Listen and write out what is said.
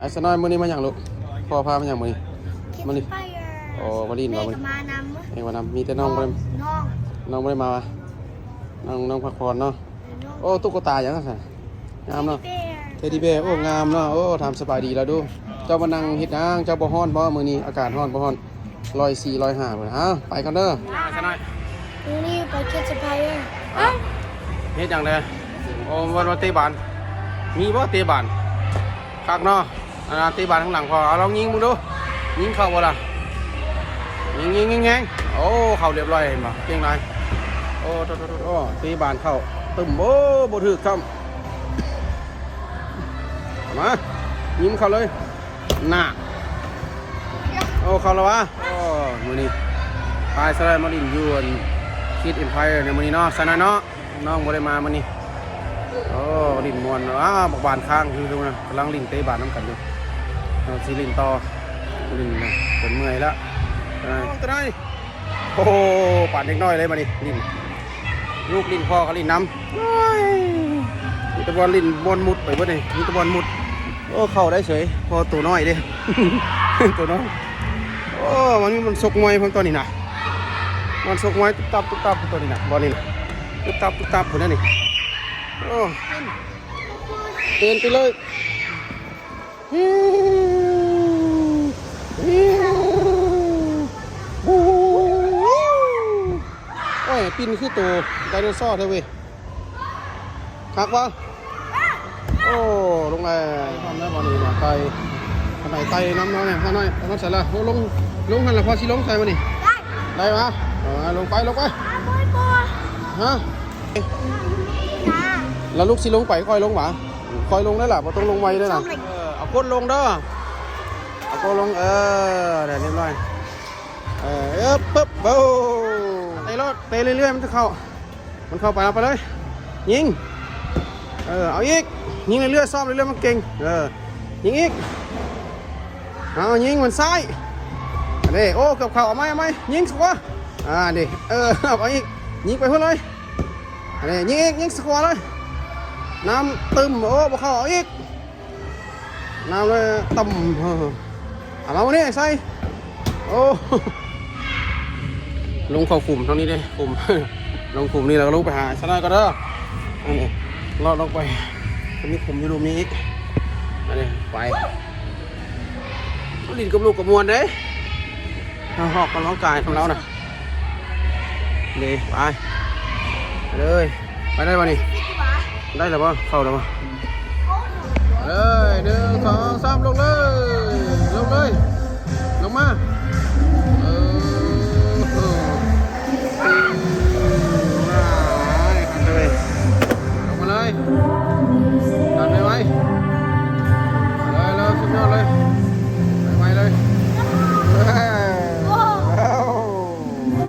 ไอ้สน้อยมื้อนี้มาอย่างลูกพ่อพามาอย่างมื้อนี้มื้อนี้ ไป โอ้มาดินบ่มื้อนี้ มานำ เองว่านำมีแต่น้องบ่ได้ น้อง น้องบ่ได้มาวะน้องพักผ่อนเนาะโอ้ตุ๊กตาหยังซั่นงามเนาะเทดดี้แบร์โอ้งามเนาะโอ้ทำสบายดีแล้วดูเจ้ามานั่งเฮ็ดหยังเจ้าบ่ฮ้อนบ่มื้อนี้อากาศฮ้อนบ่ฮ้อน104 105พุ่นฮะไปกันเด้อสน้อย นี่ไปแคทสไปเออร์ เฮ็ดหยังเด้อโอ้วันเตะบานมีบ่เตะบานคักเนาะเตะบานข้างหลังพอเอาลองยิงมึงดูยิงเข้าบ่ล่ะยิงโอ้เข้าเรียบร้อยเห็นบ่เก่งหลายโอ้โอ้ตีบานเข้าตึมโอ้บ่ถึกครับมายิงเข้าเลยน่ะโอ้เข้าแล้ววะโอ้มื้อนี้ตายซะแล้วมาลินยูนคิดเอ็มไพร์ในมื้อนี้เนาะซะนะเนาะน้องบ่ได้มามื้อนี้โอ้ลินม่วนบักบานข้างคือดูนะกำลังลินเตะบานน้ำกันอยู่สิลินต่อลินจนเมื่อยแล้วตัวไหนโอ้ปาดเด็กน้อยเลยมาดิลิ้นลูกลิ้นพ่อเขาลิ้นน้ำมีตะบอลลิ้นบอลมุดไปบ่ได้มีตะบอลมุดโอ้เข้าได้เฉยพอตัวน้อยเด้ ตัวน้อยโอ้มันสกมวยเพิ่งตัวนี้นะมันสกมวยตุ๊บตับตัวนี้นะบอลนี่นะตุ๊บตับคนนั้นนี่โอ้เดินไปเลยโอ้ยปินคือตัวไดโนเสาร์เท่าเว้ยคักวะโอ้ลงไปทำได้บอลนี่นะไตขนาดไตน้ำน้อยเนี่ยข้างในน้ำใส่ละลงหันละพอชิลงใส่มานี่ได้ปะลงไปฮะแล้วลูกชิลงไปค่อยลงหวะค่อยลงได้หรอพอต้องลงไวด้วยนะเอาก้นลงเด้อเอาก้นลงเดี๋ยวเรียบร้อยปึ๊บโบ้เตะรถเตะเรื่อยๆมันจะเข้าไปเอาไปเลยยิงเอาอีกยิงเรื่อยๆซ้อมเรื่อยๆมันเก่งยิงอีกเอายิงมันซ้ายนี่โอ้เกือบเข่าเอาไหมยิงสกัวดิเอาอีกยิงไปเพื่อเลยนี่ยิงสกัวเลยน้ำตึมโอ้บ่เข้าเอาอีกน้ำเลยตึมเอามาวันนี้ใส่โอ้ลงเข้าขุมเท่านี้เลยขุม ลงขุมนี่เราก็ลงไปหาชนะก็เด้ออันนี้รอดลงไปจะมีขุมอยู่รูนี้อีกอันนี้ไปลิ้นกับลูกกับมวลเด้หอกกับน้องกายของเราน่ะนี่ไปเลยไปได้ป่ะนี่ได้หรือเปล่าเข้าหรือเปล่าเลย1 2 3ลงเลยลงมาลงมาเลย